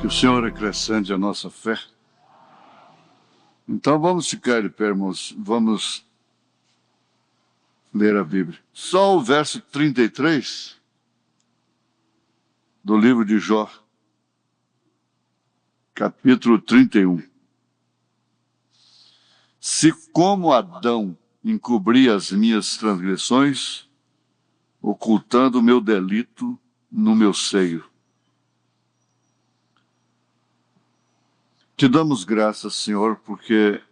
Que o Senhor acrescente a nossa fé. Então vamos ficar de pé, irmãos. Vamos ler a Bíblia. Só o verso 33 do livro de Jó, capítulo 31. Se como Adão encobri as minhas transgressões, ocultando o meu delito no meu seio. Te damos graças, Senhor, porque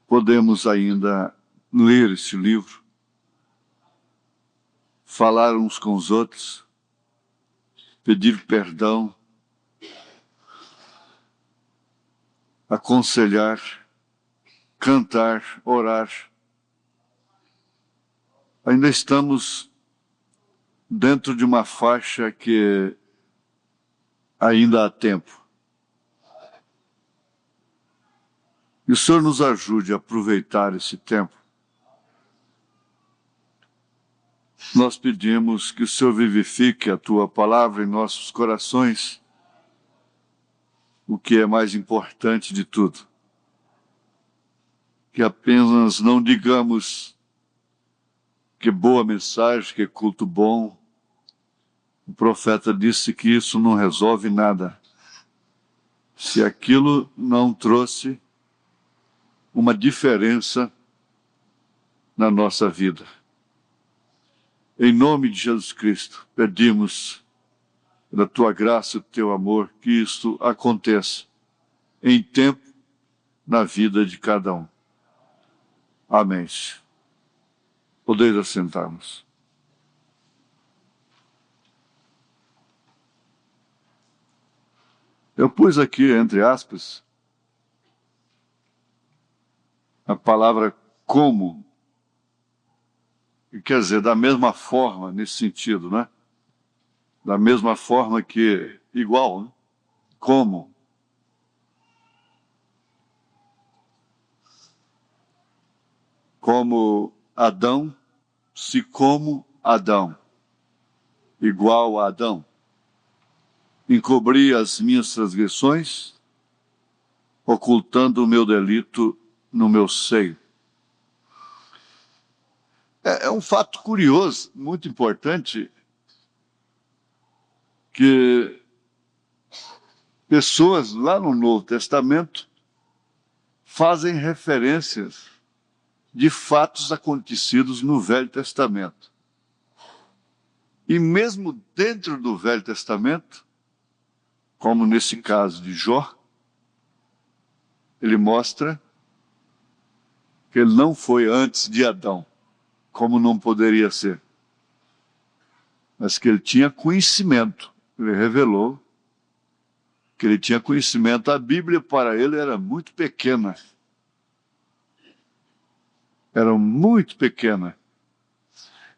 podemos ainda ler este livro, falar uns com os outros, pedir perdão, aconselhar, cantar, orar. Ainda estamos dentro de uma faixa que ainda há tempo. E o Senhor nos ajude a aproveitar esse tempo. Nós pedimos que o Senhor vivifique a Tua palavra em nossos corações, o que é mais importante de tudo. Que apenas não digamos que boa mensagem, que culto bom. O profeta disse que isso não resolve nada. Se aquilo não trouxe uma diferença na nossa vida. Em nome de Jesus Cristo, pedimos da Tua graça e do Teu amor que isto aconteça em tempo na vida de cada um. Amém. Podeis assentar-nos. Eu pus aqui, entre aspas, a palavra como, que quer dizer, da mesma forma, nesse sentido, né? Da mesma forma que, igual, né? Como. Como Adão, se como Adão, igual a Adão, encobri as minhas transgressões, ocultando o meu delito no meu seio. É um fato curioso, muito importante, que pessoas lá no Novo Testamento fazem referências de fatos acontecidos no Velho Testamento. E mesmo dentro do Velho Testamento, como nesse caso de Jó, ele mostra que ele não foi antes de Adão, como não poderia ser, mas que ele tinha conhecimento. Ele revelou que ele tinha conhecimento. A Bíblia para ele era muito pequena. Era muito pequena.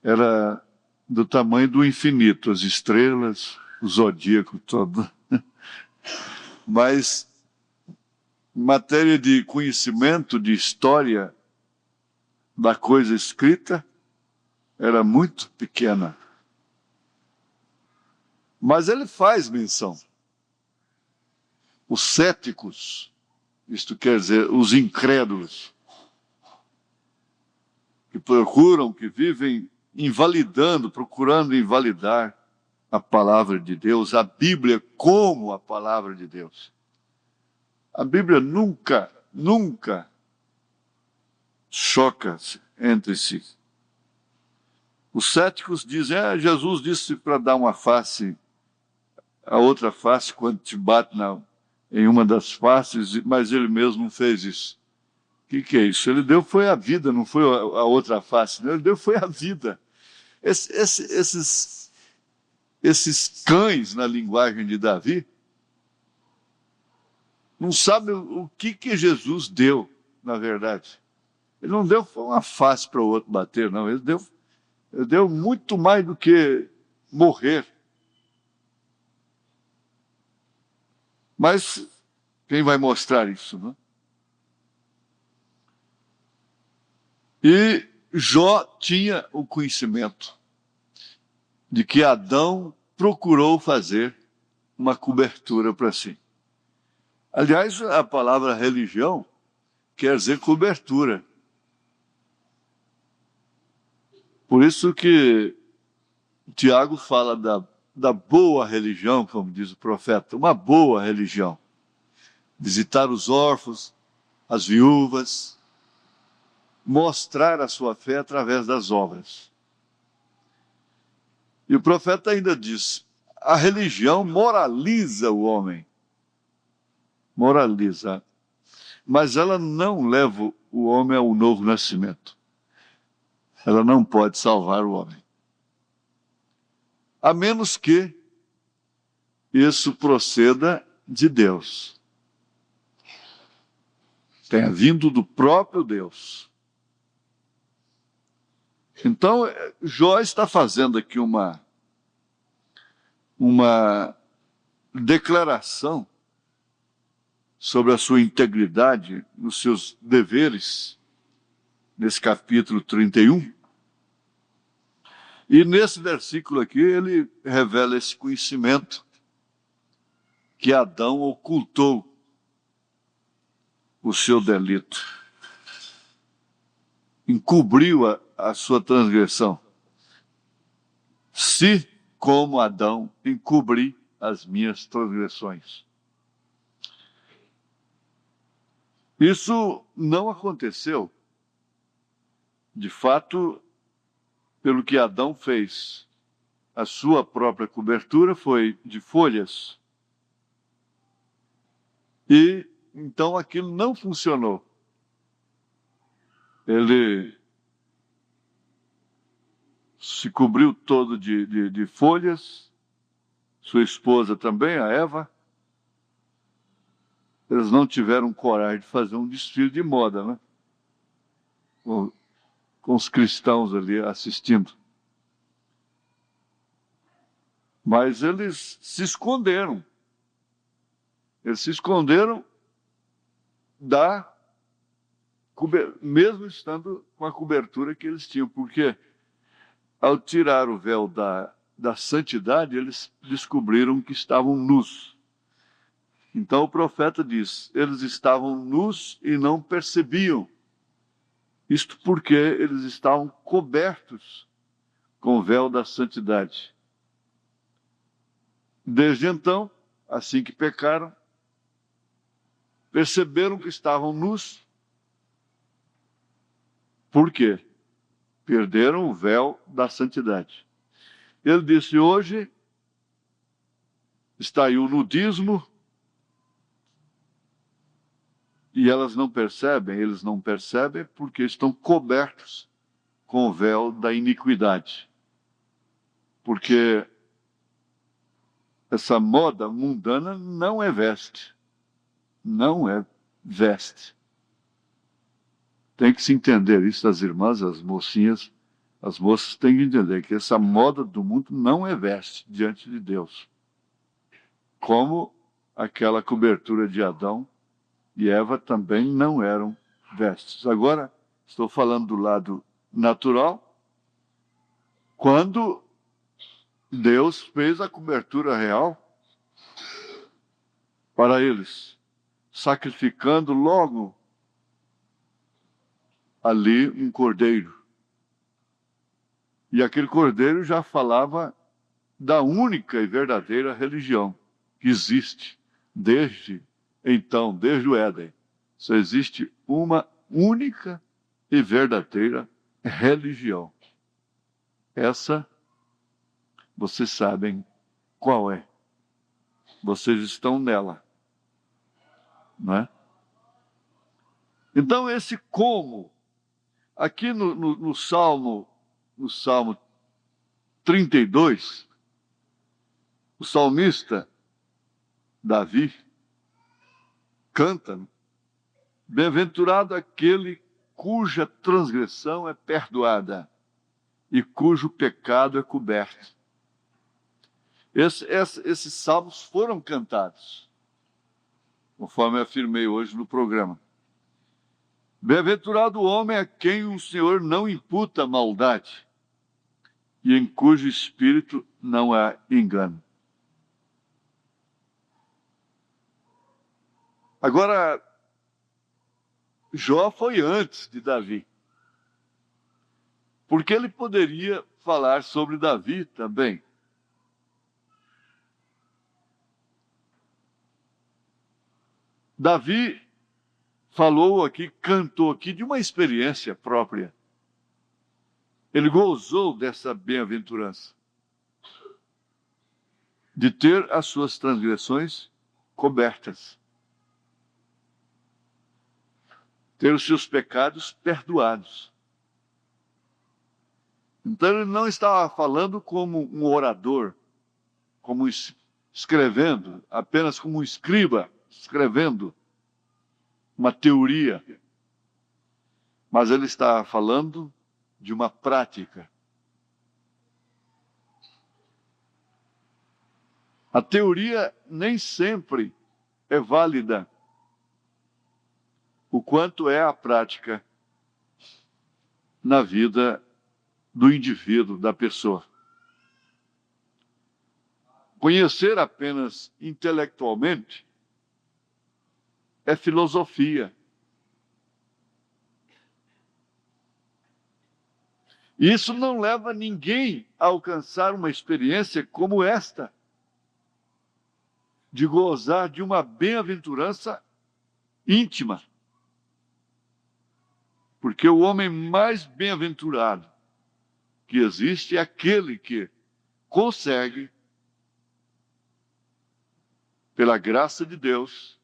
Era do tamanho do infinito, as estrelas, o zodíaco todo. Mas, em matéria de conhecimento, de história da coisa escrita, era muito pequena. Mas ele faz menção. Os céticos, isto quer dizer, os incrédulos, que procuram, que vivem invalidando, procurando invalidar a palavra de Deus, a Bíblia como a palavra de Deus. A Bíblia nunca choca-se entre si. Os céticos dizem, Jesus disse para dar uma face, a outra face quando te bate em uma das faces, mas ele mesmo não fez isso. O que é isso? Ele deu foi a vida, não foi a outra face. Ele deu foi a vida. Esses cães na linguagem de Davi não sabem o que Jesus deu, na verdade. Ele não deu uma face para o outro bater, não. Ele deu muito mais do que morrer. Mas quem vai mostrar isso, não? E Jó tinha o conhecimento de que Adão procurou fazer uma cobertura para si. Aliás, a palavra religião quer dizer cobertura. Por isso que Tiago fala da boa religião, como diz o profeta, uma boa religião. Visitar os órfãos, as viúvas, mostrar a sua fé através das obras. E o profeta ainda diz, a religião moraliza o homem. Moraliza. Mas ela não leva o homem ao novo nascimento. Ela não pode salvar o homem. A menos que isso proceda de Deus. Tenha vindo do próprio Deus. Então, Jó está fazendo aqui uma declaração sobre a sua integridade nos seus deveres, nesse capítulo 31. E nesse versículo aqui, ele revela esse conhecimento que Adão ocultou o seu delito, encobriu a sua transgressão. Se, como Adão, encobri as minhas transgressões. Isso não aconteceu. De fato, pelo que Adão fez, a sua própria cobertura foi de folhas. E então aquilo não funcionou. Ele se cobriu todo de folhas, sua esposa também, a Eva. Eles não tiveram coragem de fazer um desfile de moda, né? Com os cristãos ali assistindo. Mas eles se esconderam. Eles se esconderam mesmo estando com a cobertura que eles tinham, porque ao tirar o véu da santidade, eles descobriram que estavam nus. Então o profeta diz, eles estavam nus e não percebiam. Isto porque eles estavam cobertos com o véu da santidade. Desde então, assim que pecaram, perceberam que estavam nus. Por quê? Perderam o véu da santidade. Ele disse, hoje está aí o nudismo, e eles não percebem porque estão cobertos com o véu da iniquidade. Porque essa moda mundana não é veste. Não é veste. Tem que se entender isso, as irmãs, as mocinhas, as moças têm que entender que essa moda do mundo não é veste diante de Deus. Como aquela cobertura de Adão e Eva também não eram vestes. Agora, estou falando do lado natural. Quando Deus fez a cobertura real para eles, sacrificando logo ali um cordeiro. E aquele cordeiro já falava da única e verdadeira religião que existe desde então, desde o Éden. Só existe uma única e verdadeira religião. Essa, vocês sabem qual é. Vocês estão nela. Não é? Então, esse como, aqui no Salmo 32, o salmista Davi canta, bem-aventurado aquele cuja transgressão é perdoada e cujo pecado é coberto. Esses salmos foram cantados, conforme eu afirmei hoje no programa. Bem-aventurado o homem a quem o Senhor não imputa maldade e em cujo espírito não há engano. Agora, Jó foi antes de Davi, porque ele poderia falar sobre Davi também. Davi falou aqui, cantou aqui de uma experiência própria. Ele gozou dessa bem-aventurança, de ter as suas transgressões cobertas, ter os seus pecados perdoados. Então ele não estava falando como um orador, como escrevendo, apenas como um escriba, escrevendo uma teoria. Mas ele estava falando de uma prática. A teoria nem sempre é válida, o quanto é a prática na vida do indivíduo, da pessoa. Conhecer apenas intelectualmente é filosofia. E isso não leva ninguém a alcançar uma experiência como esta, de gozar de uma bem-aventurança íntima. Porque o homem mais bem-aventurado que existe é aquele que consegue, pela graça de Deus,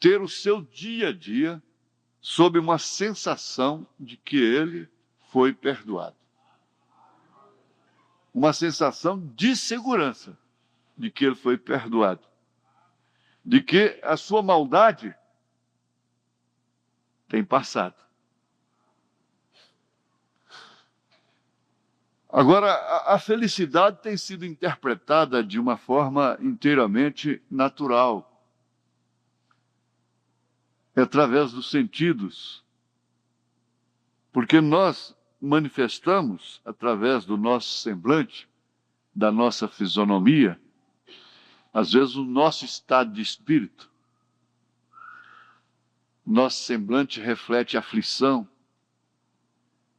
ter o seu dia a dia sob uma sensação de que ele foi perdoado. Uma sensação de segurança de que ele foi perdoado. De que a sua maldade tem passado. Agora, a felicidade tem sido interpretada de uma forma inteiramente natural. É através dos sentidos. Porque nós manifestamos, através do nosso semblante, da nossa fisionomia, às vezes o nosso estado de espírito. Nosso semblante reflete aflição,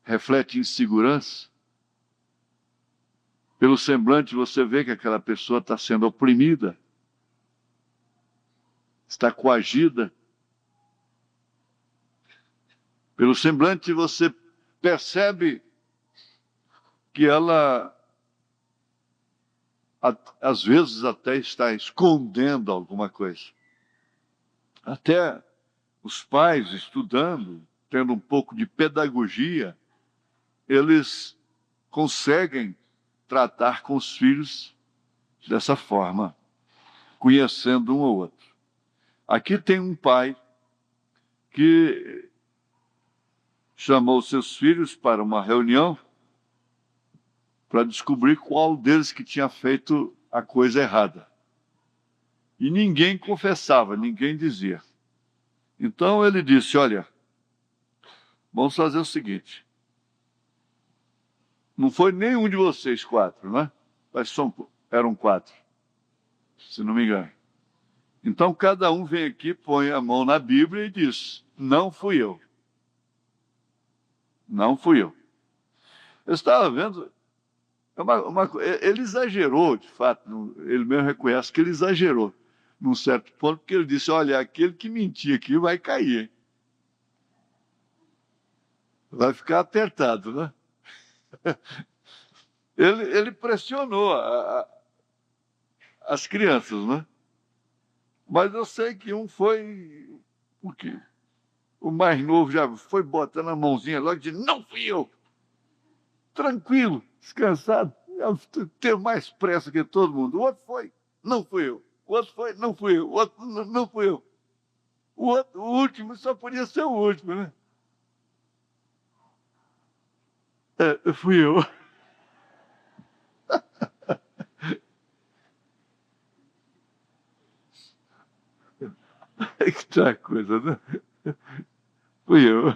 reflete insegurança. Pelo semblante você vê que aquela pessoa está sendo oprimida, está coagida. Pelo semblante você percebe que ela, às vezes, até está escondendo alguma coisa. Até os pais estudando, tendo um pouco de pedagogia, eles conseguem tratar com os filhos dessa forma, conhecendo um ao outro. Aqui tem um pai que chamou seus filhos para uma reunião para descobrir qual deles que tinha feito a coisa errada. E ninguém confessava, ninguém dizia. Então ele disse, olha, vamos fazer o seguinte. Não foi nenhum de vocês 4, né? Mas eram 4, se não me engano. Então cada um vem aqui, põe a mão na Bíblia e diz, não fui eu. Não fui eu. Eu estava vendo, ele exagerou, de fato, ele mesmo reconhece que ele exagerou, num certo ponto, porque ele disse, olha, aquele que mentir aqui vai cair, hein? Vai ficar apertado, né? Ele pressionou as crianças, né? Mas eu sei que um foi, o quê? O mais novo já foi botando a mãozinha logo e disse, não fui eu. Tranquilo, descansado, teve mais pressa que todo mundo. O outro foi, não fui eu. O outro foi, não fui eu. O outro, não fui eu. O último só podia ser o último, né? Fui eu. Que tal coisa, né? Fui eu.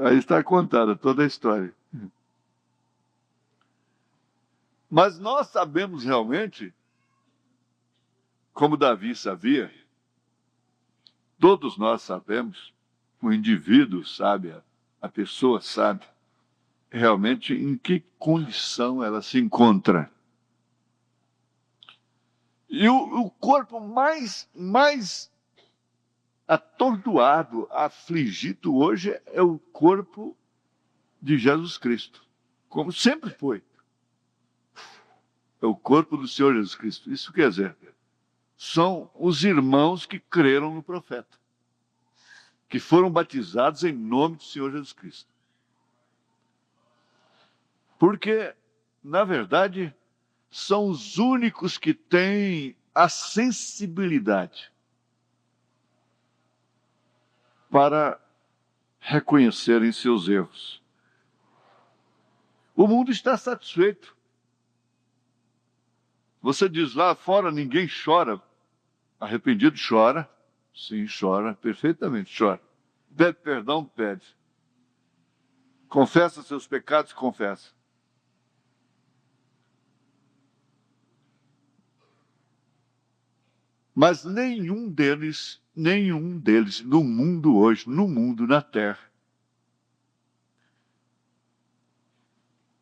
Aí está contada toda a história. Mas nós sabemos realmente como Davi sabia, todos nós sabemos, o indivíduo sabe, a pessoa sabe, realmente em que condição ela se encontra. E o corpo mais atordoado, afligido hoje é o corpo de Jesus Cristo, como sempre foi. É o corpo do Senhor Jesus Cristo. Isso quer dizer, são os irmãos que creram no profeta, que foram batizados em nome do Senhor Jesus Cristo. Porque, na verdade, são os únicos que têm a sensibilidade para reconhecerem seus erros. O mundo está satisfeito. Você diz lá fora, ninguém chora. Arrependido chora. Sim, chora, perfeitamente chora. Pede perdão, pede. Confessa seus pecados, confessa. Mas nenhum deles no mundo hoje, no mundo, na terra,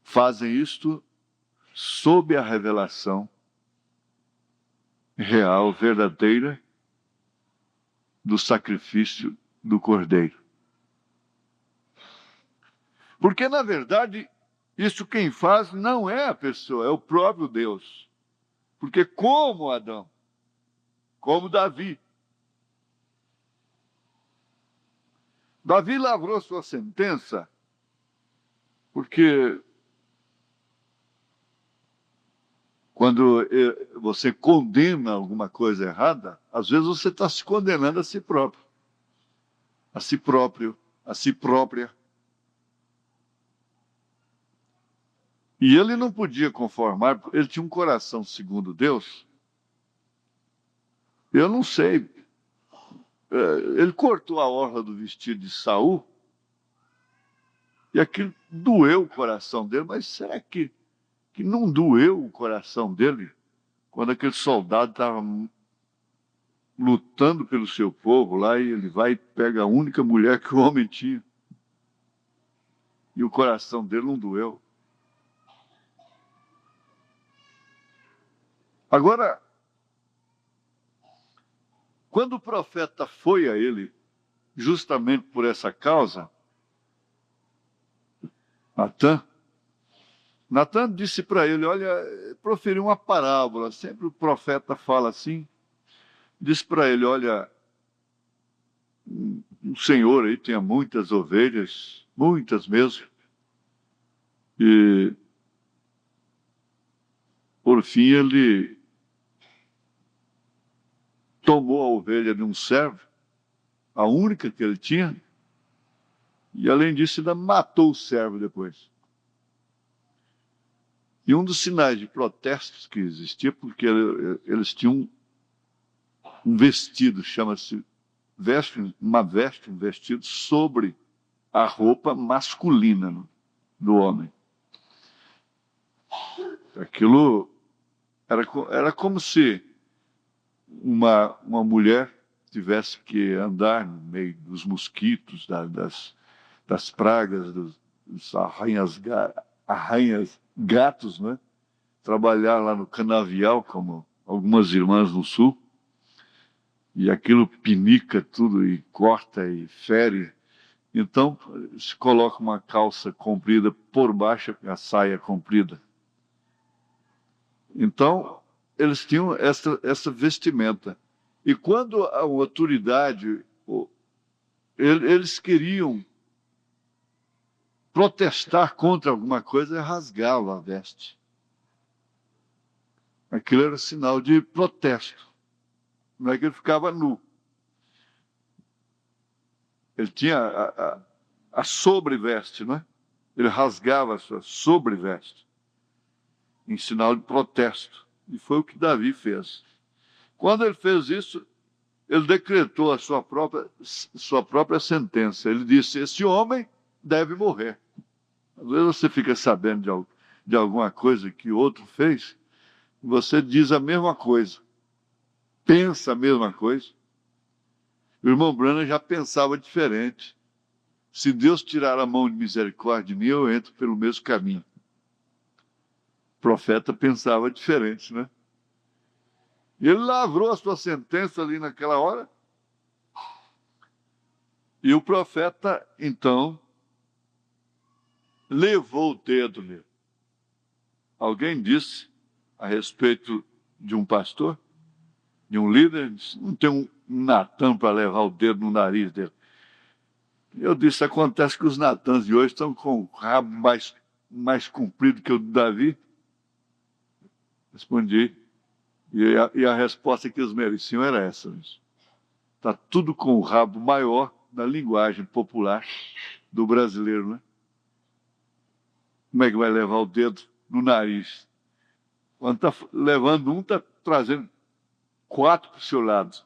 fazem isto sob a revelação real, verdadeira, do sacrifício do Cordeiro. Porque, na verdade, isso quem faz não é a pessoa, é o próprio Deus. Porque como Adão, como Davi lavrou sua sentença, porque quando você condena alguma coisa errada, às vezes você está se condenando a si próprio, a si próprio, a si própria. E ele não podia conformar, ele tinha um coração segundo Deus. Eu não sei. Ele cortou a orla do vestido de Saul e aquilo doeu o coração dele, mas será que não doeu o coração dele quando aquele soldado estava lutando pelo seu povo lá e ele vai e pega a única mulher que o homem tinha e o coração dele não doeu? Agora, quando o profeta foi a ele, justamente por essa causa, Natan disse para ele, olha, proferiu uma parábola, sempre o profeta fala assim, disse para ele, olha, um senhor aí tinha muitas ovelhas, muitas mesmo, e por fim ele tomou a ovelha de um servo, a única que ele tinha, e além disso ainda matou o servo depois. E um dos sinais de protestos que existia, porque eles tinham um vestido, chama-se um vestido sobre a roupa masculina do homem. Aquilo era como se uma mulher tivesse que andar no meio dos mosquitos, das pragas, dos arranhas-gatos, né? Trabalhar lá no canavial, como algumas irmãs no sul, e aquilo pinica tudo e corta e fere. Então, se coloca uma calça comprida por baixo, a saia comprida. Então, eles tinham essa vestimenta. E quando a autoridade, eles queriam protestar contra alguma coisa, rasgavam a veste. Aquilo era sinal de protesto. Não é que ele ficava nu. Ele tinha a sobreveste, não é? Ele rasgava a sua sobreveste em sinal de protesto. E foi o que Davi fez. Quando ele fez isso, ele decretou a sua própria sentença. Ele disse, esse homem deve morrer. Às vezes você fica sabendo de alguma coisa que outro fez, e você diz a mesma coisa. pensa a mesma coisa. O irmão Branham já pensava diferente. Se Deus tirar a mão de misericórdia de mim, eu entro pelo mesmo caminho. O profeta pensava diferente, né? E ele lavrou a sua sentença ali naquela hora. E o profeta, então, levou o dedo nele. Alguém disse a respeito de um pastor, de um líder, disse, não tem um Natan para levar o dedo no nariz dele. Eu disse, acontece que os Natãs de hoje estão com o rabo mais comprido que o de Davi. Respondi. E a resposta que eles mereciam era essa. Está tudo com o rabo maior na linguagem popular do brasileiro, né? Como é que vai levar o dedo no nariz? Quando está levando um, está trazendo 4 para o seu lado.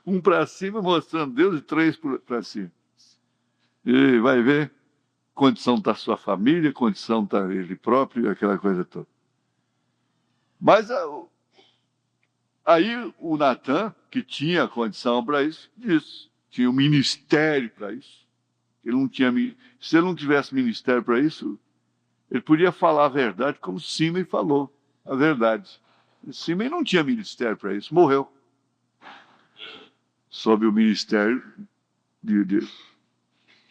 Um para cima, mostrando Deus, e 3 para cima. E vai ver, condição está sua família, condição está ele próprio, aquela coisa toda. Mas aí o Natan, que tinha condição para isso, disse, tinha um ministério para isso. Ele não tinha, se ele não tivesse ministério para isso, ele podia falar a verdade como Simeon falou, a verdade. Simeon não tinha ministério para isso, morreu. Sob o ministério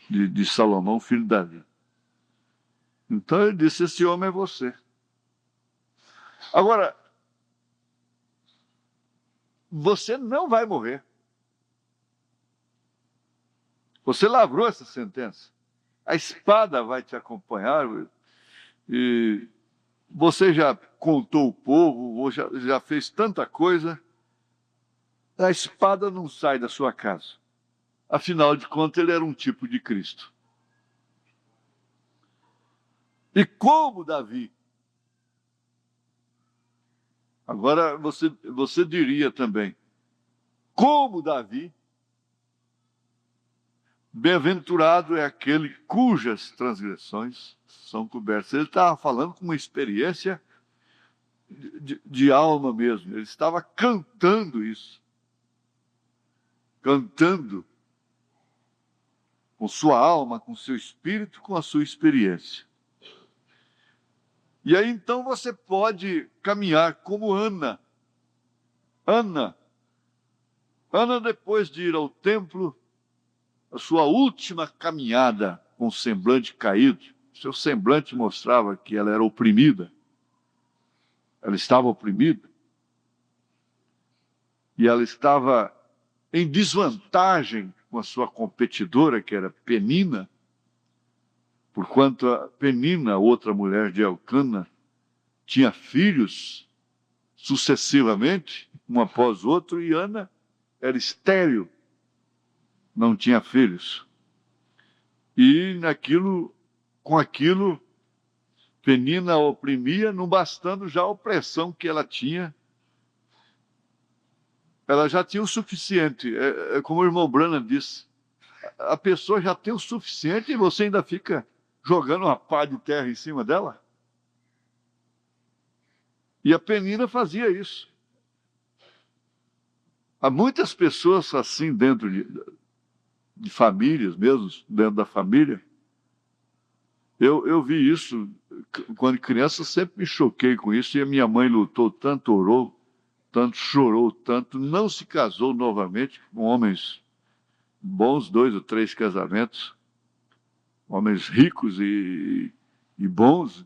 de Salomão, filho de Davi. Então ele disse, esse homem é você. Agora, você não vai morrer. Você lavrou essa sentença. A espada vai te acompanhar. E você já contou o povo, ou já fez tanta coisa. A espada não sai da sua casa. Afinal de contas, ele era um tipo de Cristo. E como Davi? Agora você diria também, como Davi, bem-aventurado é aquele cujas transgressões são cobertas. Ele estava falando com uma experiência de alma mesmo. Ele estava cantando isso. Cantando com sua alma, com seu espírito, com a sua experiência. E aí então você pode caminhar como Ana. Ana, depois de ir ao templo, a sua última caminhada com o semblante caído, seu semblante mostrava que ela era oprimida. Ela estava oprimida. E ela estava em desvantagem com a sua competidora, que era Penina, porquanto a Penina, outra mulher de Elcana, tinha filhos sucessivamente, um após o outro, e Ana era estéril, não tinha filhos. E com aquilo, Penina a oprimia, não bastando já a opressão que ela tinha. Ela já tinha o suficiente. É como o irmão Branham disse, a pessoa já tem o suficiente e você ainda fica jogando uma pá de terra em cima dela? E a Penina fazia isso. Há muitas pessoas assim dentro de famílias mesmo, dentro da família. Eu vi isso quando criança, sempre me choquei com isso, e a minha mãe lutou tanto, orou tanto, chorou tanto, não se casou novamente com homens bons, 2 ou 3 casamentos, homens ricos e bons,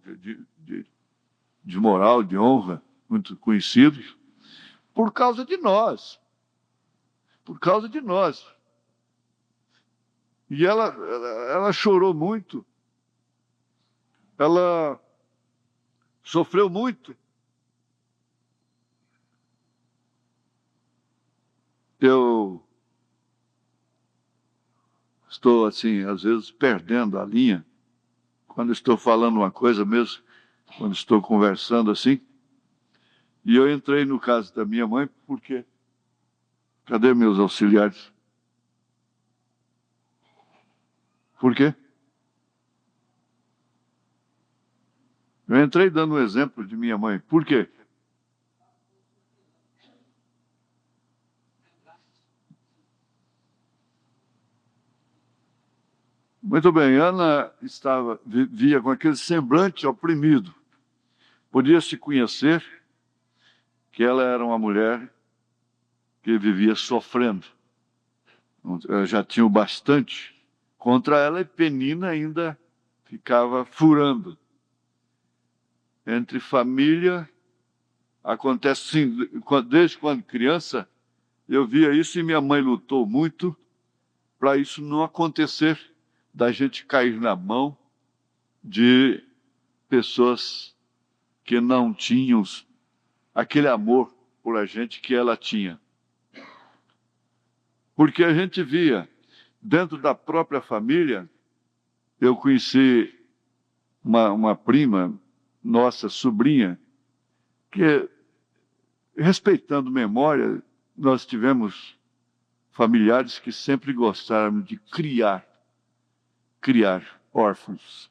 de moral, de honra, muito conhecidos, por causa de nós. Por causa de nós. E ela chorou muito. Ela sofreu muito. Eu estou, assim, às vezes perdendo a linha, quando estou falando uma coisa mesmo, quando estou conversando assim. E eu entrei no caso da minha mãe, porque... Cadê meus auxiliares? Por quê? Eu entrei dando um exemplo de minha mãe. Por quê? Muito bem, Ana vivia com aquele semblante oprimido. Podia-se conhecer que ela era uma mulher que vivia sofrendo. Já tinha o bastante contra ela e Penina ainda ficava furando. Entre família, acontece sim, desde quando criança, eu via isso e minha mãe lutou muito para isso não acontecer, da gente cair na mão de pessoas que não tinham aquele amor por a gente que ela tinha. Porque a gente via, dentro da própria família, eu conheci uma prima, nossa sobrinha, que, respeitando memória, nós tivemos familiares que sempre gostaram de criar órfãos.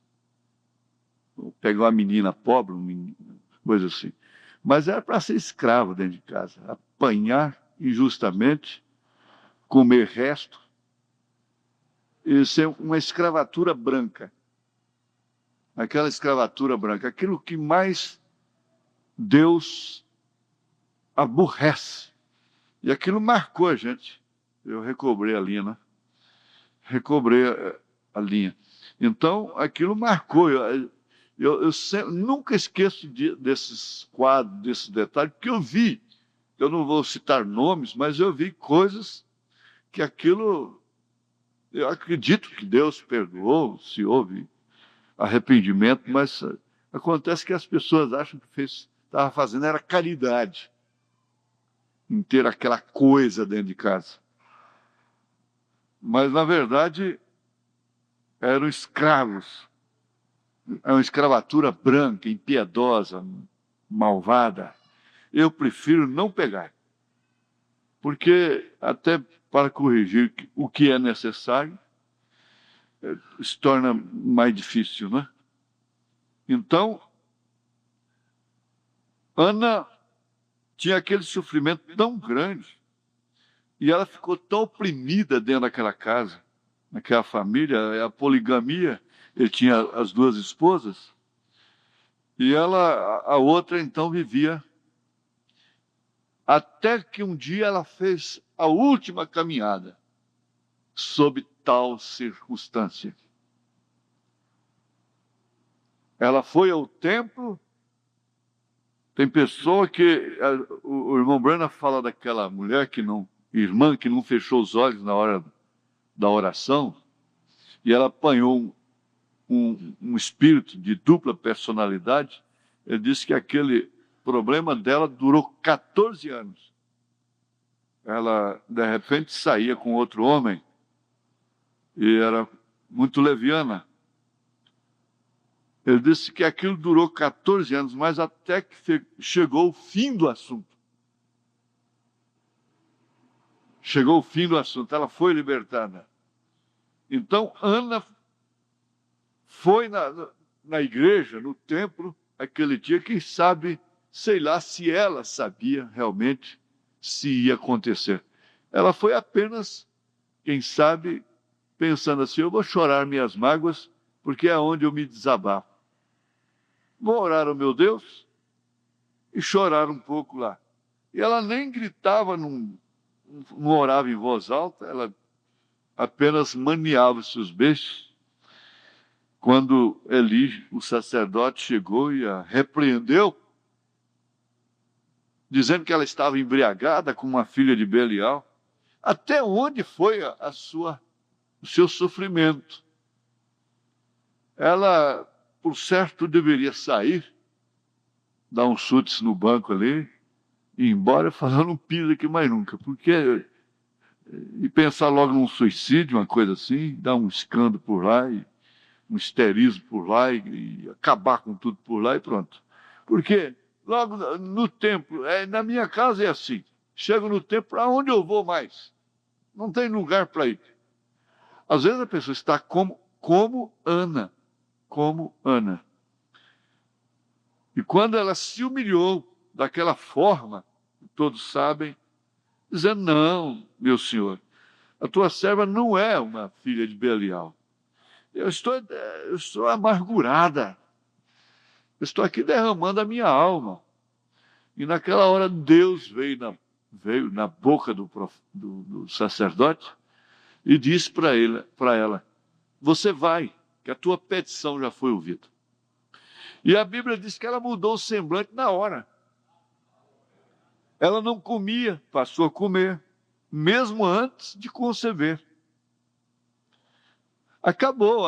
Pegar uma menina pobre, coisa assim. Mas era para ser escravo dentro de casa, apanhar injustamente, comer resto, e ser uma escravatura branca. Aquela escravatura branca, aquilo que mais Deus aborrece. E aquilo marcou a gente. Eu recobrei a linha, né? Recobrei a linha. Então, aquilo marcou. Eu nunca esqueço desses quadros, desses detalhes, porque eu vi, eu não vou citar nomes, mas eu vi coisas que aquilo, eu acredito que Deus perdoou, se houve arrependimento, mas acontece que as pessoas acham que estava fazendo era caridade, em ter aquela coisa dentro de casa. Mas, na verdade, eram escravos. É uma escravatura branca, impiedosa, malvada. Eu prefiro não pegar. Porque, até para corrigir o que é necessário, se torna mais difícil, né? Então, Ana tinha aquele sofrimento tão grande e ela ficou tão oprimida dentro daquela casa, naquela família, a poligamia. Ele tinha as duas esposas e a outra então vivia, até que um dia ela fez a última caminhada sob tal circunstância. Ela foi ao templo. Tem pessoa que o irmão Brana fala daquela mulher irmã que não fechou os olhos na hora da oração e ela apanhou um espírito de dupla personalidade. Ele disse que aquele problema dela durou 14 anos. Ela, de repente, saía com outro homem e era muito leviana. Ele disse que aquilo durou 14 anos, mas até que chegou o fim do assunto. Chegou o fim do assunto, ela foi libertada. Então, Ana foi na igreja, no templo, aquele dia, quem sabe, sei lá se ela sabia realmente se ia acontecer. Ela foi apenas, quem sabe, pensando assim, eu vou chorar minhas mágoas, porque é onde eu me desabafo. Vou orar ao meu Deus e chorar um pouco lá. E ela nem gritava, não orava em voz alta, ela apenas maniava-se os beijos. Quando Eli, o sacerdote, chegou e a repreendeu, dizendo que ela estava embriagada com uma filha de Belial. Até onde foi o seu sofrimento? Ela, por certo, deveria sair, dar uns chutes no banco ali, e ir embora, falar, não piso aqui mais nunca, porque... E pensar logo num suicídio, uma coisa assim, dar um escândalo por lá, um histerismo por lá, e acabar com tudo por lá e pronto. Porque logo no templo, na minha casa é assim, chego no templo, aonde eu vou mais? Não tem lugar para ir. Às vezes a pessoa está como Ana. E quando ela se humilhou daquela forma, todos sabem, dizendo, não, meu senhor, a tua serva não é uma filha de Belial. eu estou amargurada. Eu estou aqui derramando a minha alma. E naquela hora Deus veio na boca do sacerdote e disse para ela, você vai, que a tua petição já foi ouvida. E a Bíblia diz que ela mudou o semblante na hora. Ela não comia, passou a comer, mesmo antes de conceber. Acabou.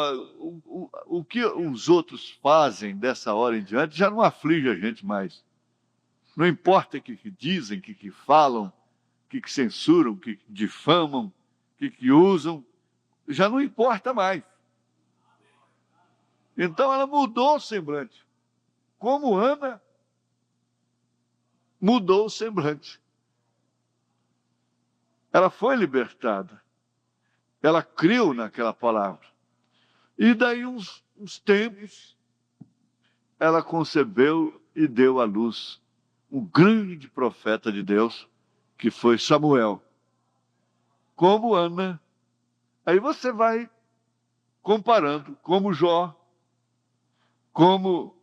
O que os outros fazem dessa hora em diante já não aflige a gente mais. Não importa o que dizem, o que falam, o que censuram, o que difamam, o que usam, já não importa mais. Então ela mudou o semblante. Como Ana mudou o semblante. Ela foi libertada. Ela creu naquela palavra. E daí uns tempos, ela concebeu e deu à luz um grande profeta de Deus, que foi Samuel. Como Ana. Aí você vai comparando, como Jó, como,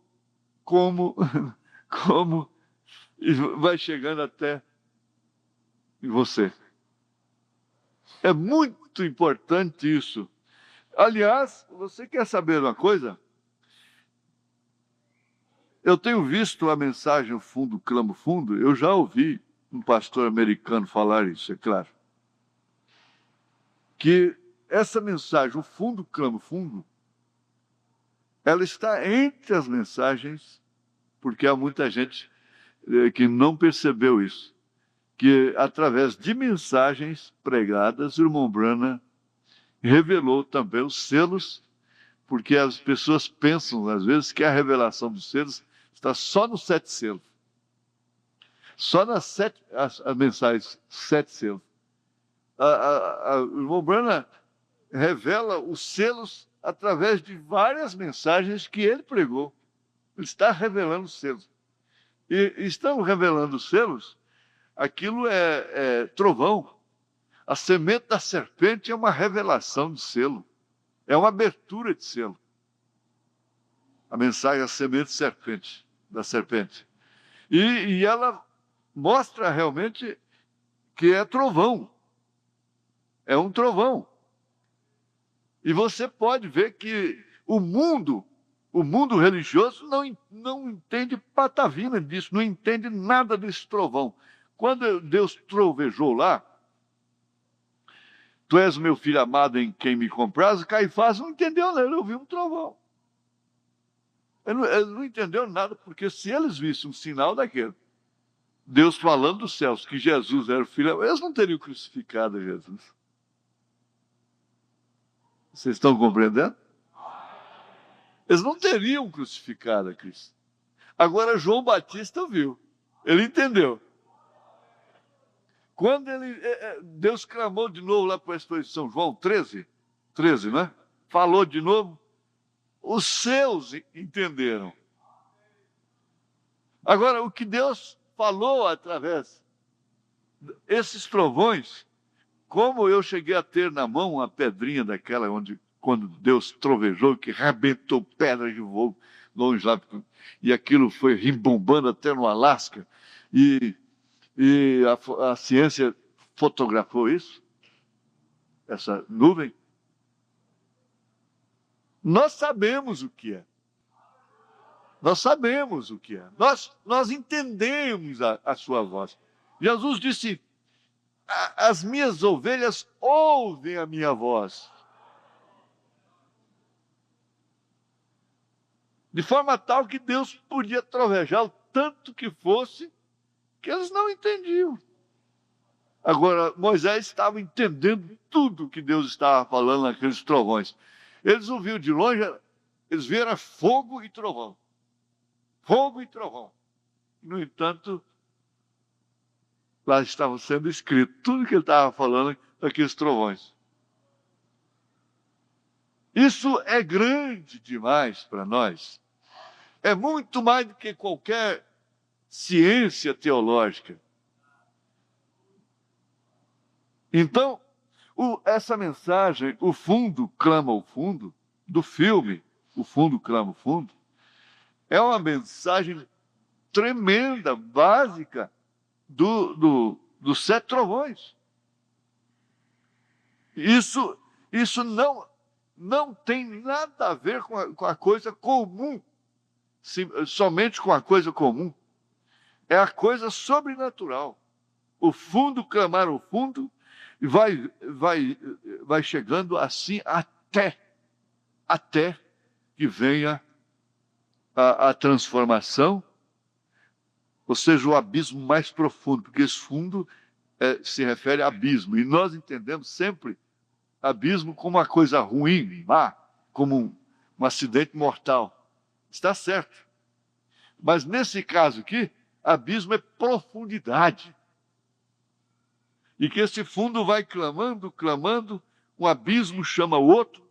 e vai chegando até em você. É muito importante isso. Aliás, você quer saber uma coisa? Eu tenho visto a mensagem, o fundo clama o fundo, eu já ouvi um pastor americano falar isso, é claro. Que essa mensagem, o fundo clama o fundo, ela está entre as mensagens, porque há muita gente que não percebeu isso, que através de mensagens pregadas, o irmão Branham revelou também os selos, porque as pessoas pensam, às vezes, que a revelação dos selos está só nos 7 selos. Só nas as mensagens 7 selos. O irmão Branham revela os selos através de várias mensagens que ele pregou. Ele está revelando os selos. E estão revelando os selos, aquilo é trovão. A semente da serpente é uma revelação de selo. É uma abertura de selo. A mensagem, a semente da serpente. E ela mostra realmente que é trovão. É um trovão. E você pode ver que o mundo religioso não entende patavina disso, não entende nada desse trovão. Quando Deus trovejou lá, tu és meu filho amado em quem me compraz, Caifás não entendeu nada, ele ouviu um trovão. Ele não entendeu nada, porque se eles vissem um sinal daquele, Deus falando dos céus que Jesus era o filho, eles não teriam crucificado Jesus. Vocês estão compreendendo? Eles não teriam crucificado a Cristo. Agora João Batista viu, ele entendeu. Quando Deus clamou de novo lá para a exposição, João 13, né? Falou de novo, os seus entenderam. Agora, o que Deus falou através desses trovões, como eu cheguei a ter na mão uma pedrinha daquela quando Deus trovejou, que arrebentou pedras de fogo longe lá, e aquilo foi rimbombando até no Alasca, e a ciência fotografou isso, essa nuvem. Nós sabemos o que é. Nós sabemos o que é. Nós entendemos a sua voz. Jesus disse, as minhas ovelhas ouvem a minha voz. De forma tal que Deus podia trovejar o tanto que fosse, que eles não entendiam. Agora, Moisés estava entendendo tudo que Deus estava falando naqueles trovões. Eles ouviram de longe, eles viram fogo e trovão. Fogo e trovão. No entanto, lá estava sendo escrito tudo que ele estava falando daqueles trovões. Isso é grande demais para nós. É muito mais do que qualquer ciência teológica. Então, essa mensagem, o fundo clama o fundo, do filme O Fundo Clama o Fundo é uma mensagem tremenda, básica, dos Sete Trovões. Isso não tem nada a ver com a coisa comum, somente com a coisa comum. É a coisa sobrenatural. O fundo clamar o fundo e vai chegando assim até que venha a transformação, ou seja, o abismo mais profundo, porque esse fundo se refere a abismo, e nós entendemos sempre abismo como uma coisa ruim, má, como um acidente mortal. Está certo. Mas nesse caso aqui, abismo é profundidade. E que esse fundo vai clamando, um abismo chama o outro,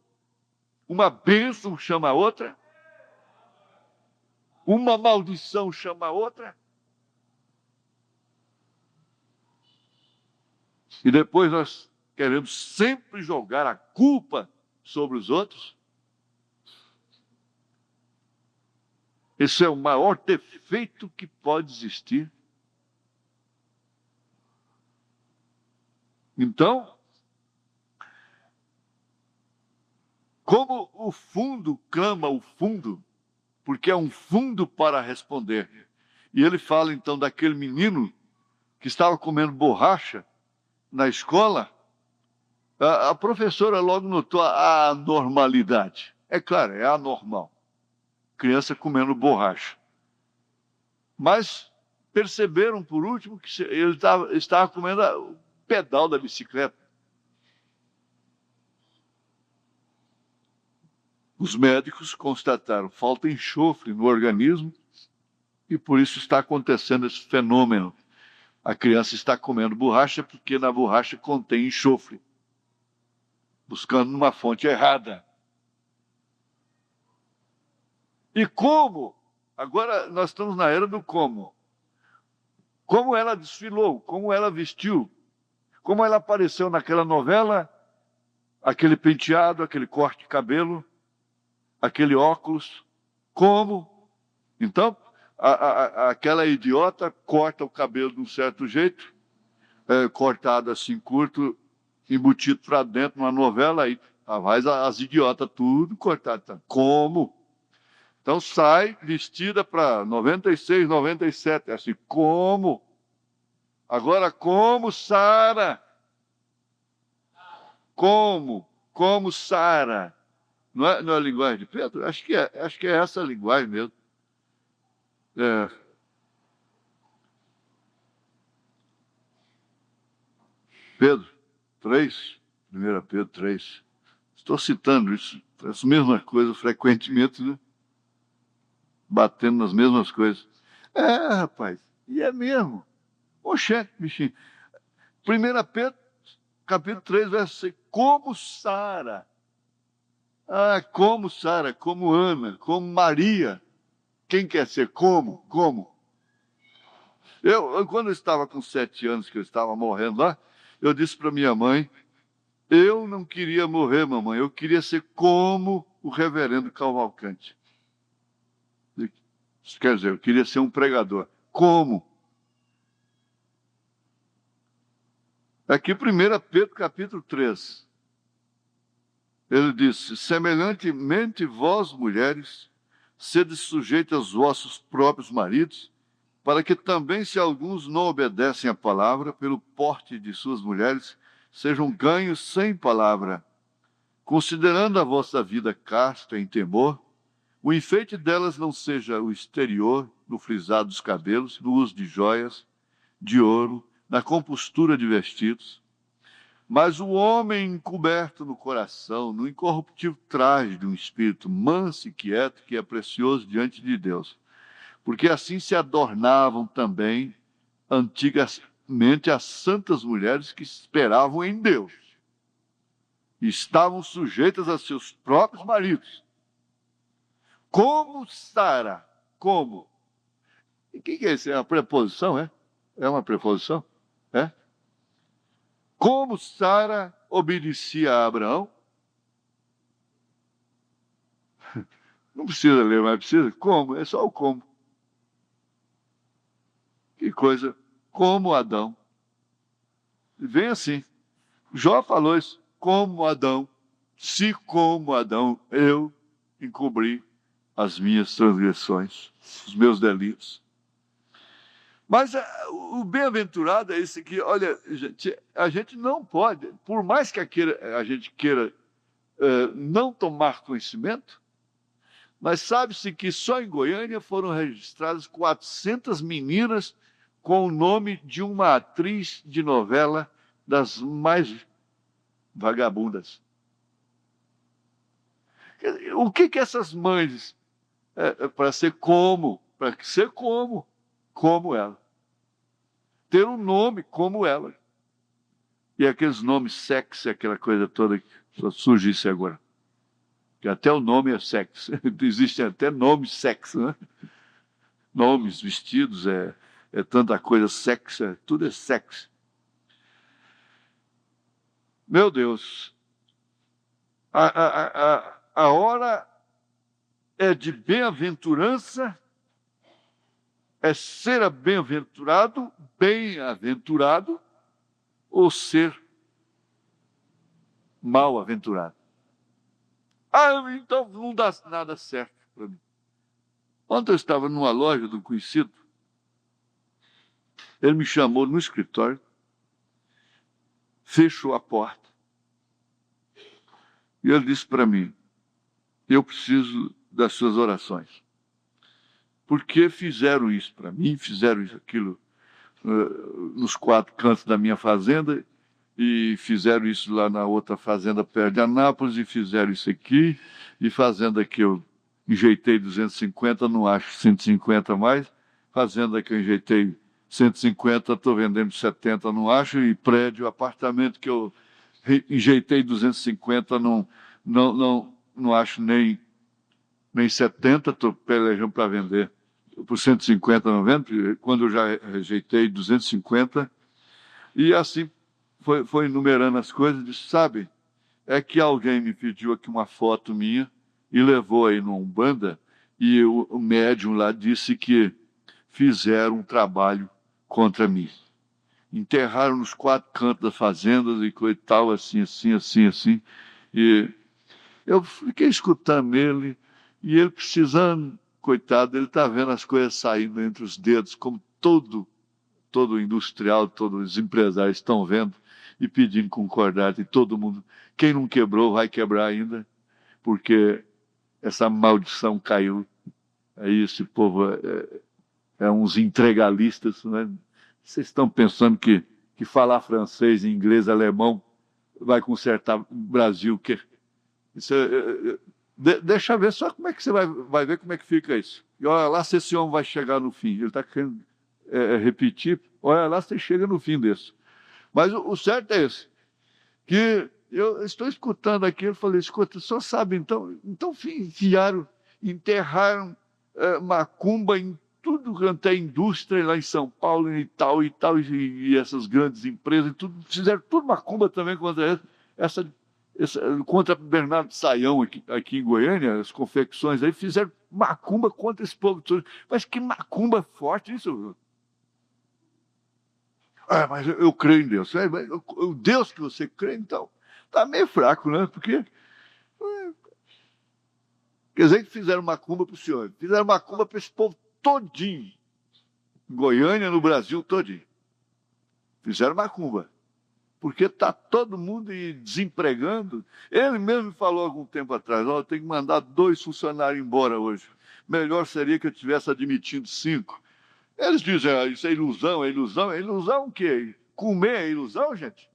uma bênção chama a outra, uma maldição chama a outra. E depois nós queremos sempre jogar a culpa sobre os outros. Esse é o maior defeito que pode existir. Então, como o fundo clama o fundo, porque é um fundo para responder. E ele fala então daquele menino que estava comendo borracha na escola. A professora logo notou a anormalidade. É claro, é anormal. Criança comendo borracha. Mas perceberam, por último, que ele estava comendo o pedal da bicicleta. Os médicos constataram falta de enxofre no organismo e por isso está acontecendo esse fenômeno. A criança está comendo borracha porque na borracha contém enxofre, buscando uma fonte errada. E como? Agora nós estamos na era do como. Como ela desfilou, como ela vestiu, como ela apareceu naquela novela, aquele penteado, aquele corte de cabelo, aquele óculos, como? Então, aquela idiota corta o cabelo de um certo jeito, cortado assim curto, embutido para dentro numa novela, aí vai as idiotas tudo cortado. Tá? Como? Então sai vestida para 96, 97, assim, como? Agora, como Sara? Como Sara? Não é a linguagem de Pedro? Acho que é essa a linguagem mesmo. Pedro 3, 1 Pedro 3. Estou citando isso, as mesmas coisas frequentemente, né? Batendo nas mesmas coisas. Rapaz, e é mesmo. Oxê, bichinho. 1 Pedro, capítulo 3, verso 6. Como Sara. Como Sara, como Ana, como Maria. Quem quer ser como? Como? Quando eu estava com 7 anos, que eu estava morrendo lá, eu disse para minha mãe, eu não queria morrer, mamãe, eu queria ser como o reverendo Cavalcante. Quer dizer, eu queria ser um pregador. Como? Aqui, 1 Pedro, capítulo 3. Ele disse, semelhantemente vós, mulheres, sede sujeitas aos vossos próprios maridos, para que também, se alguns não obedecem à palavra, pelo porte de suas mulheres, sejam ganhos sem palavra, considerando a vossa vida casta em temor, o enfeite delas não seja o exterior, no frisado dos cabelos, no uso de joias, de ouro, na compostura de vestidos, mas o homem encoberto no coração, no incorruptível traje de um espírito manso e quieto, que é precioso diante de Deus. Porque assim se adornavam também antigamente as santas mulheres que esperavam em Deus. E estavam sujeitas a seus próprios maridos. Como Sara. Como? E o que é isso? É uma preposição, é? É uma preposição? É? Como Sara obedecia a Abraão, Não precisa ler, mas precisa. Como? É só o como. Que coisa. Como Adão. Vem assim. Jó falou isso. Como Adão. Se como Adão eu encobri as minhas transgressões, os meus delitos. Mas o bem-aventurado é esse que, olha, gente, a gente não pode, por mais que a gente queira não tomar conhecimento, mas sabe-se que só em Goiânia foram registradas 400 meninas com o nome de uma atriz de novela das mais vagabundas. O que essas mães, para ser como ela, ter um nome como ela, e aqueles nomes sexy, aquela coisa toda que só surge isso agora. Que até o nome é sexy. Existem até nomes sexy, né? Nomes, vestidos, é tanta coisa sexy, tudo é sexy. Meu Deus, a hora é de bem-aventurança, é ser bem-aventurado ou ser mal-aventurado. Então não dá nada certo para mim. Ontem eu estava numa loja de um conhecido, ele me chamou no escritório, fechou a porta, e ele disse para mim, eu preciso das suas orações. Porque fizeram isso para mim, fizeram isso, aquilo nos 4 cantos da minha fazenda, e fizeram isso lá na outra fazenda perto de Anápolis, e fizeram isso aqui, e fazenda que eu enjeitei 250, não acho 150 mais, fazenda que eu enjeitei 150, estou vendendo 70, não acho, e prédio, apartamento que eu enjeitei 250, não acho nem 70, estou pelejando para vender por 150, não vendo, quando eu já rejeitei 250, e assim foi enumerando as coisas, disse, sabe, é que alguém me pediu aqui uma foto minha e levou aí numa Umbanda, e o médium lá disse que fizeram um trabalho contra mim. Enterraram nos 4 cantos das fazendas e coisa e tal, assim. E eu fiquei escutando ele, e ele precisando, coitado, ele está vendo as coisas saindo entre os dedos, como todo industrial, todos os empresários estão vendo e pedindo concordata, e todo mundo, quem não quebrou vai quebrar ainda, porque essa maldição caiu. Aí esse povo é uns integralistas, né? Vocês estão pensando que falar francês, inglês, alemão vai consertar o Brasil? Isso deixa eu ver só como é que você vai ver como é que fica isso. E olha lá se esse homem vai chegar no fim. Ele está querendo repetir, olha lá se você chega no fim desse. Mas o certo é esse, que eu estou escutando aqui, eu falei, escuta, só sabe, então enterraram macumba em tudo quanto é indústria lá em São Paulo e tal, e essas grandes empresas, e tudo, fizeram tudo macumba também contra contra Bernardo Saião aqui em Goiânia, as confecções aí, fizeram macumba contra esse povo todo. Mas que macumba forte isso! Mas eu creio em Deus. O Deus que você crê, então, está meio fraco, né? Porque quer dizer que fizeram macumba para o senhor, fizeram macumba para esse povo todinho, em Goiânia, no Brasil todinho. Fizeram macumba. Porque está todo mundo desempregando. Ele mesmo falou algum tempo atrás, eu tenho que mandar 2 funcionários embora hoje. Melhor seria que eu tivesse admitido 5. Eles dizem, isso é ilusão, é ilusão. É ilusão o quê? Comer é ilusão, gente?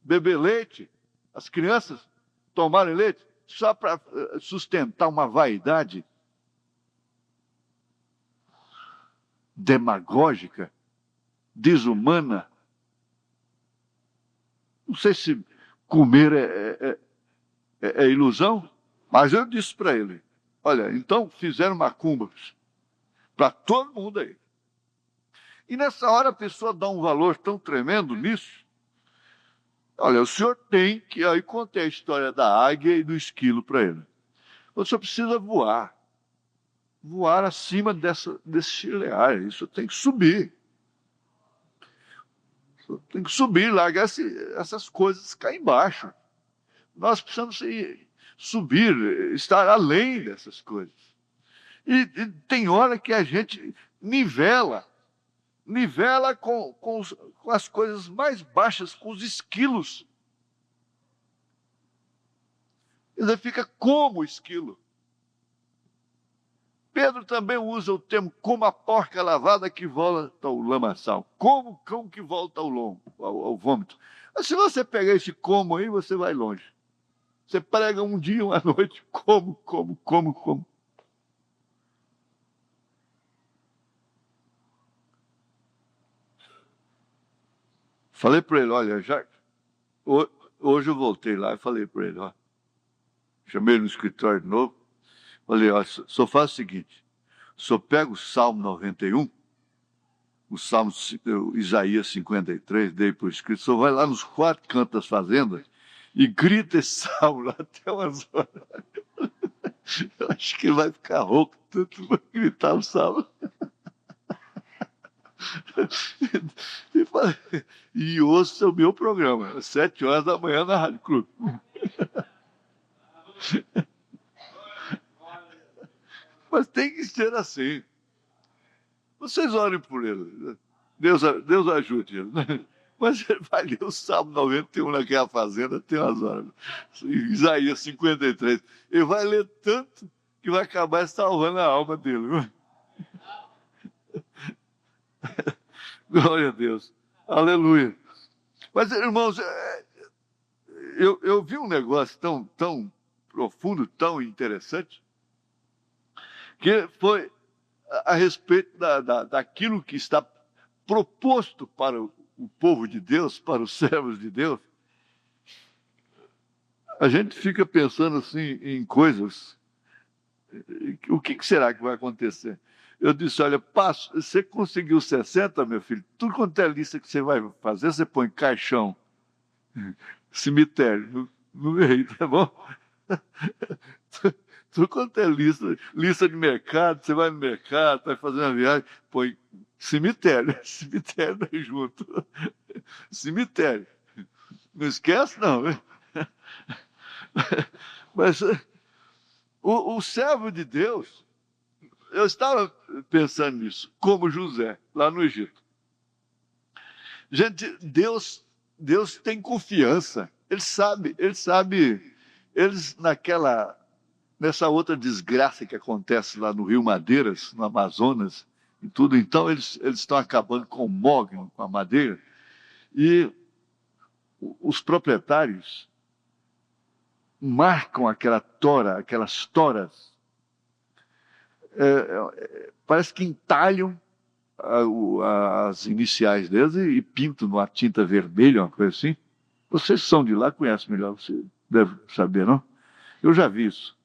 Beber leite? As crianças tomarem leite? Só para sustentar uma vaidade demagógica, desumana. Não sei se comer é ilusão, mas eu disse para ele, olha, então fizeram macumbas para todo mundo aí. E nessa hora a pessoa dá um valor tão tremendo nisso. Olha, o senhor tem que... Aí contei a história da águia e do esquilo para ele. Você precisa voar. Voar acima desse chilear. Isso tem que subir. Tem que subir, largar essas coisas cá embaixo. Nós precisamos subir, estar além dessas coisas. E tem hora que a gente nivela com as coisas mais baixas, com os esquilos. Ele fica como esquilo. Pedro também usa o termo como a porca lavada que volta ao lamaçal. Como o cão que volta ao vômito. Mas se você pegar esse como aí, você vai longe. Você prega um dia, uma noite, como. Falei para ele, olha, hoje eu voltei lá e falei para ele, ó, chamei ele no escritório de novo, falei, ó, só faz o seguinte, só pega o Salmo 91, o Salmo Isaías 53, dei por escrito, só vai lá nos 4 cantos das fazendas e grita esse salmo lá até umas horas. Eu acho que ele vai ficar rouco, tanto vai gritar o salmo. E ouça o meu programa, às 7 horas da manhã na Rádio Clube. Mas tem que ser assim. Vocês orem por ele. Deus ajude ele. Mas ele vai ler o Salmo 91 naquela fazenda, tem umas horas. Isaías 53. Ele vai ler tanto que vai acabar salvando a alma dele. Glória a Deus. Aleluia. Mas, irmãos, eu vi um negócio tão profundo, tão interessante, que foi a respeito daquilo que está proposto para o povo de Deus, para os servos de Deus. A gente fica pensando assim em coisas. O que será que vai acontecer? Eu disse, olha, você conseguiu 60, meu filho, tudo quanto é lista que você vai fazer, você põe caixão, cemitério, no meio, tá bom? Tudo quanto é lista de mercado, você vai no mercado, vai fazer uma viagem, põe cemitério junto. Cemitério. Não esquece, não. Mas o servo de Deus, eu estava pensando nisso, como José, lá no Egito. Gente, Deus tem confiança. Ele sabe, nessa outra desgraça que acontece lá no Rio Madeiras, no Amazonas, e tudo, então eles estão acabando com o mogno, com a madeira, e os proprietários marcam aquelas toras, parece que entalham as iniciais deles e pintam numa tinta vermelha, uma coisa assim. Vocês são de lá, conhecem melhor, você deve saber, não? Eu já vi isso.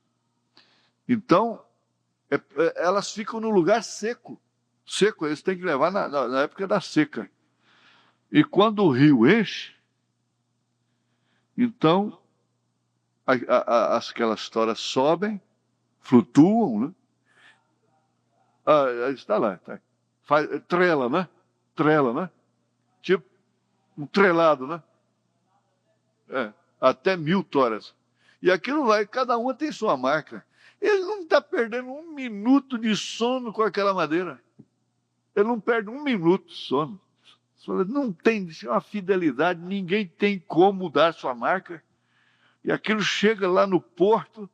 Então, elas ficam no lugar seco. Seco, eles têm que levar na época da seca. E quando o rio enche, então aquelas toras sobem, flutuam, né? Está lá, tá. Trela, né? Trela, né? Tipo um trelado, né? Até 1000 toras. E aquilo vai, cada uma tem sua marca. Ele não está perdendo um minuto de sono com aquela madeira. Ele não perde um minuto de sono. Não tem uma fidelidade, ninguém tem como mudar sua marca. E aquilo chega lá no porto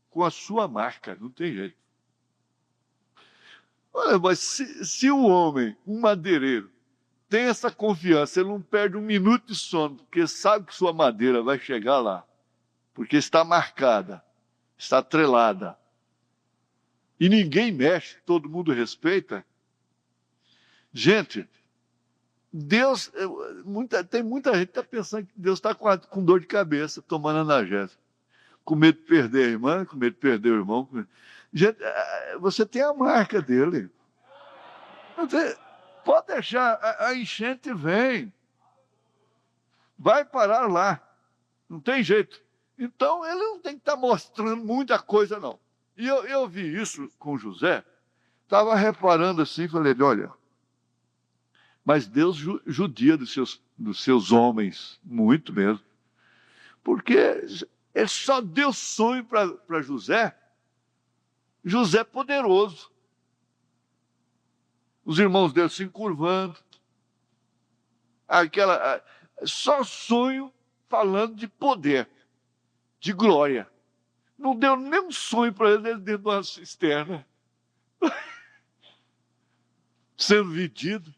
com a sua marca, não tem jeito. Olha, mas se o homem, um madeireiro, tem essa confiança, ele não perde um minuto de sono, porque sabe que sua madeira vai chegar lá, porque está marcada, está atrelada, e ninguém mexe, todo mundo respeita. Gente, Deus, tem muita gente que está pensando que Deus está com dor de cabeça, tomando analgésico, com medo de perder a irmã, com medo de perder o irmão. Gente, você tem a marca dele. Pode deixar, a enchente vem. Vai parar lá. Não tem jeito. Então, ele não tem que estar mostrando muita coisa, não. E eu vi isso com José, estava reparando assim, falei, olha, mas Deus judia dos seus homens, muito mesmo. Porque ele só deu sonho para José, José poderoso. Os irmãos dele se encurvando. Só sonho falando de poder, de glória. Não deu nenhum sonho para ele dentro de uma cisterna, sendo vendido.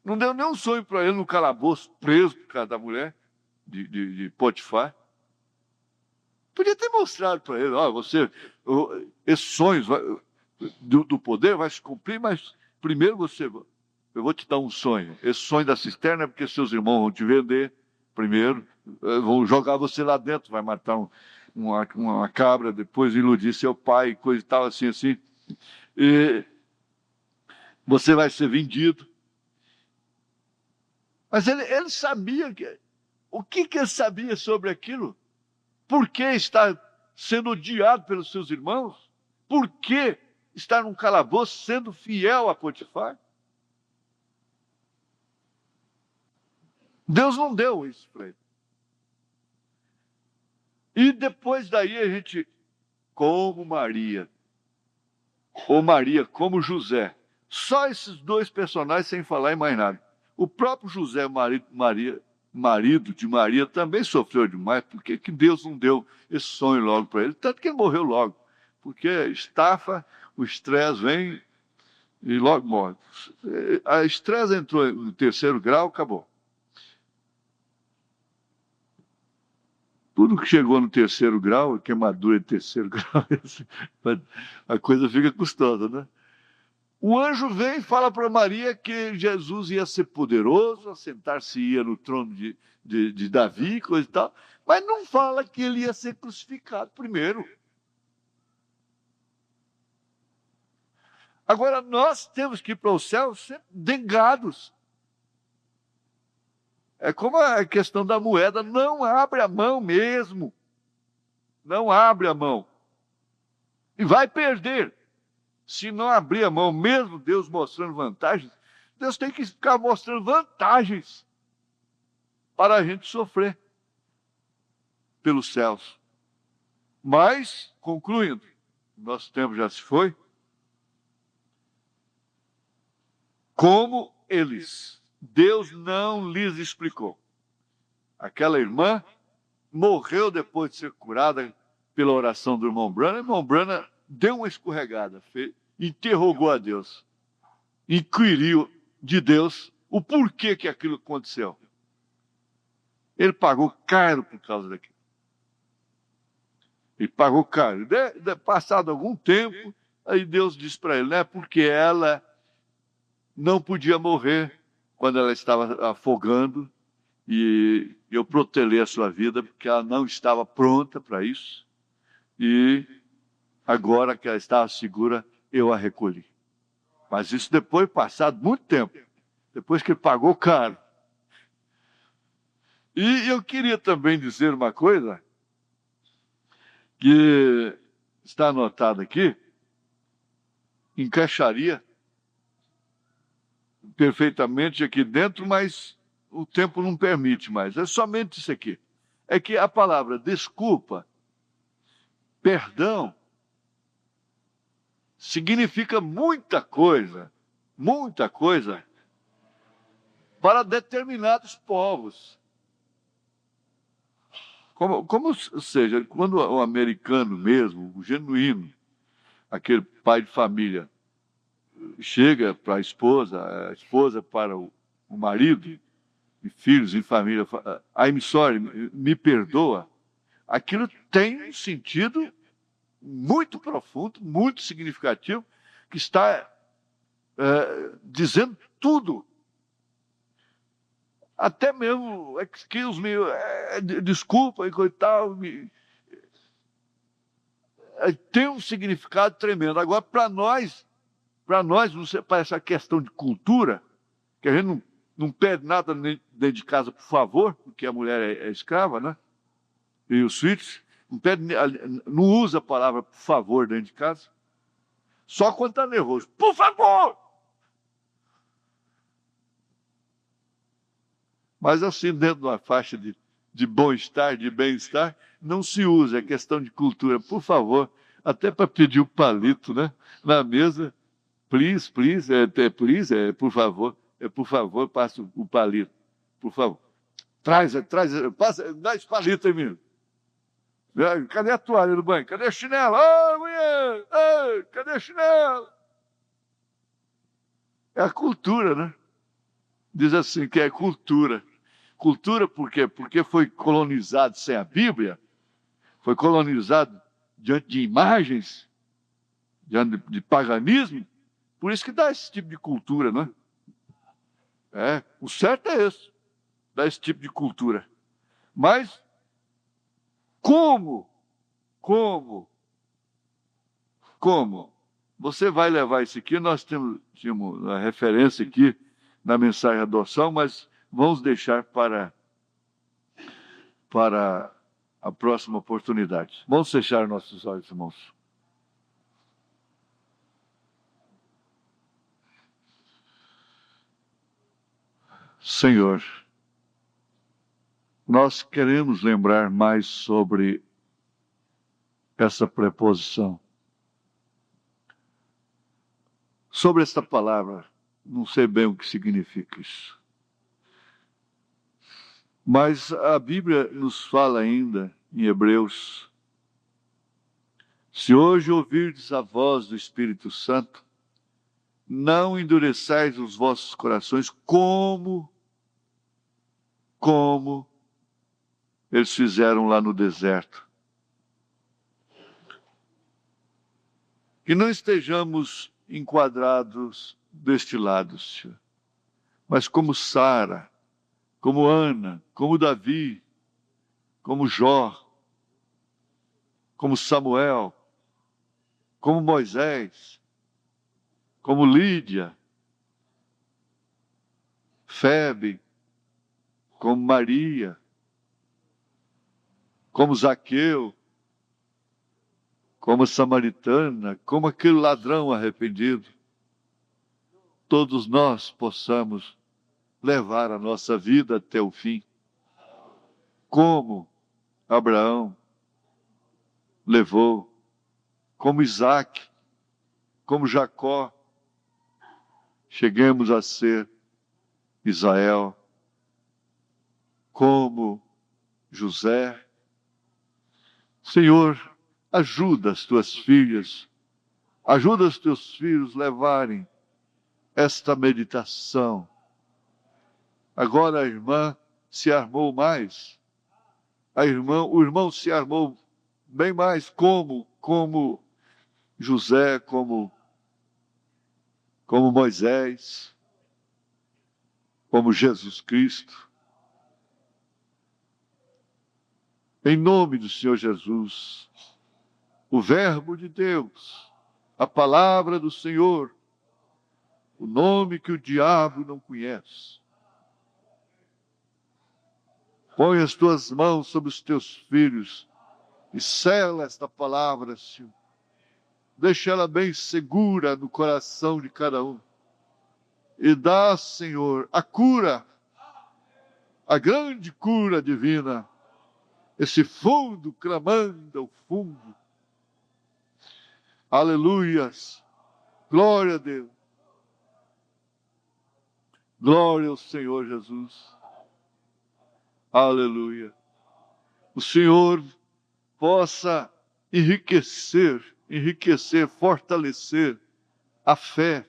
Não deu nenhum sonho para ele no calabouço, preso por causa da mulher de Potifar. Podia ter mostrado para ele, esse sonho do poder vai se cumprir, mas primeiro eu vou te dar um sonho. Esse sonho da cisterna é porque seus irmãos vão te vender primeiro, vão jogar você lá dentro, vai matar uma cabra, depois iludir seu pai, coisa e tal, assim. E você vai ser vendido. Mas ele sabia o que ele sabia sobre aquilo? Por que está sendo odiado pelos seus irmãos? Por que está num calabouço sendo fiel a Potifar? Deus não deu isso para ele. E depois daí a gente, como Maria, ou Maria como José, só esses dois personagens sem falar em mais nada. O próprio José, marido de Maria, também sofreu demais. Por que Deus não deu esse sonho logo para ele? Tanto que ele morreu logo. Porque estafa, o estresse vem e logo morre. A estresse entrou no terceiro grau, acabou. Tudo que chegou no terceiro grau, queimadura de terceiro grau, a coisa fica custosa, né? O anjo vem e fala para Maria que Jesus ia ser poderoso, assentar-se-ia no trono de Davi, coisa e tal, mas não fala que ele ia ser crucificado primeiro. Agora, nós temos que ir para o céu sempre dengados. É como a questão da moeda, não abre a mão mesmo. Não abre a mão. E vai perder. Se não abrir a mão, mesmo Deus mostrando vantagens, Deus tem que ficar mostrando vantagens para a gente sofrer pelos céus. Mas, concluindo, nosso tempo já se foi, como eles, Deus não lhes explicou. Aquela irmã morreu depois de ser curada pela oração do irmão Branham. O irmão Branham deu uma escorregada, interrogou a Deus, inquiriu de Deus o porquê que aquilo aconteceu. Ele pagou caro por causa daquilo. Ele pagou caro. Passado algum tempo, aí Deus disse para ele, né? Porque ela não podia morrer quando ela estava afogando, e eu protelei a sua vida porque ela não estava pronta para isso, e agora que ela estava segura, eu a recolhi. Mas isso depois, passado muito tempo, depois que ele pagou caro. E eu queria também dizer uma coisa que está anotado aqui, encaixaria perfeitamente aqui dentro, mas o tempo não permite mais. É somente isso aqui. É que a palavra desculpa, perdão, significa muita coisa para determinados povos. Como seja, quando o americano mesmo, o genuíno, aquele pai de família, chega para a esposa para o marido, e filhos e família, I'm sorry, me perdoa, aquilo tem um sentido muito profundo, muito significativo, que está dizendo tudo. Até mesmo, excuse me, desculpa e coisa e tal, tem um significado tremendo. Agora, para nós, para essa questão de cultura, que a gente não pede nada dentro de casa, por favor, porque a mulher é escrava, né? E os filhos não usa a palavra por favor dentro de casa. Só quando está nervoso. Por favor! Mas assim, dentro de uma faixa de bom-estar, de bem-estar, não se usa. É questão de cultura. Por favor, até para pedir o palito, né? Na mesa, please, please, por favor, passa o palito. Por favor. Passa, dá esse palito aí, menino. Cadê a toalha do banho? Cadê a chinela? Ô, mulher! Ei, cadê a chinela? É a cultura, né? Diz assim que é cultura. Cultura por quê? Porque foi colonizado sem a Bíblia, foi colonizado diante de imagens, diante de paganismo, por isso que dá esse tipo de cultura, não é? O certo é esse, dá esse tipo de cultura. Mas como? Você vai levar isso aqui, nós tínhamos a referência aqui na mensagem de adoção, mas vamos deixar para a próxima oportunidade. Vamos fechar nossos olhos, irmãos. Senhor, nós queremos lembrar mais sobre essa preposição. Sobre esta palavra, não sei bem o que significa isso. Mas a Bíblia nos fala ainda, em Hebreus, se hoje ouvirdes a voz do Espírito Santo, não endureçais os vossos corações como eles fizeram lá no deserto. Que não estejamos enquadrados deste lado, Senhor, mas como Sara, como Ana, como Davi, como Jó, como Samuel, como Moisés, como Lídia, Febe, como Maria, como Zaqueu, como Samaritana, como aquele ladrão arrependido. Todos nós possamos levar a nossa vida até o fim, como Abraão levou, como Isaac, como Jacó, cheguemos a ser Israel, como José. Senhor, ajuda as tuas filhas, ajuda os teus filhos a levarem esta meditação. Agora a irmã se armou mais, o irmão se armou bem mais, como José, como Moisés, como Jesus Cristo. Em nome do Senhor Jesus, o Verbo de Deus, a palavra do Senhor, o nome que o diabo não conhece. Põe as tuas mãos sobre os teus filhos e sela esta palavra, Senhor. Deixa ela bem segura no coração de cada um. E dá, Senhor, a cura, a grande cura divina, esse fundo clamando ao fundo. Aleluias, glória a Deus, glória ao Senhor Jesus. Aleluia. O Senhor possa enriquecer, fortalecer a fé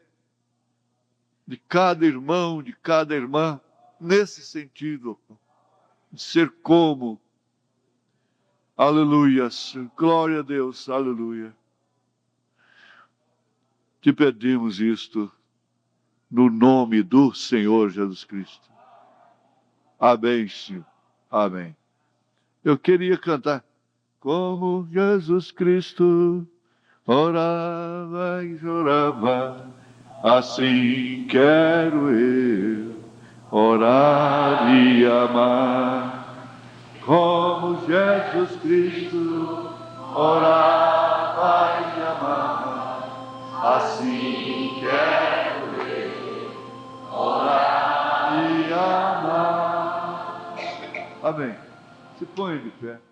de cada irmão, de cada irmã, nesse sentido, de ser como. Aleluia, glória a Deus, aleluia. Te pedimos isto no nome do Senhor Jesus Cristo. Amém, Senhor. Amém. Eu queria cantar como Jesus Cristo orava e chorava, assim quero eu orar e amar, como como Jesus Cristo orava e amava, assim quero eu orar e amar. Amém. Se põe de pé.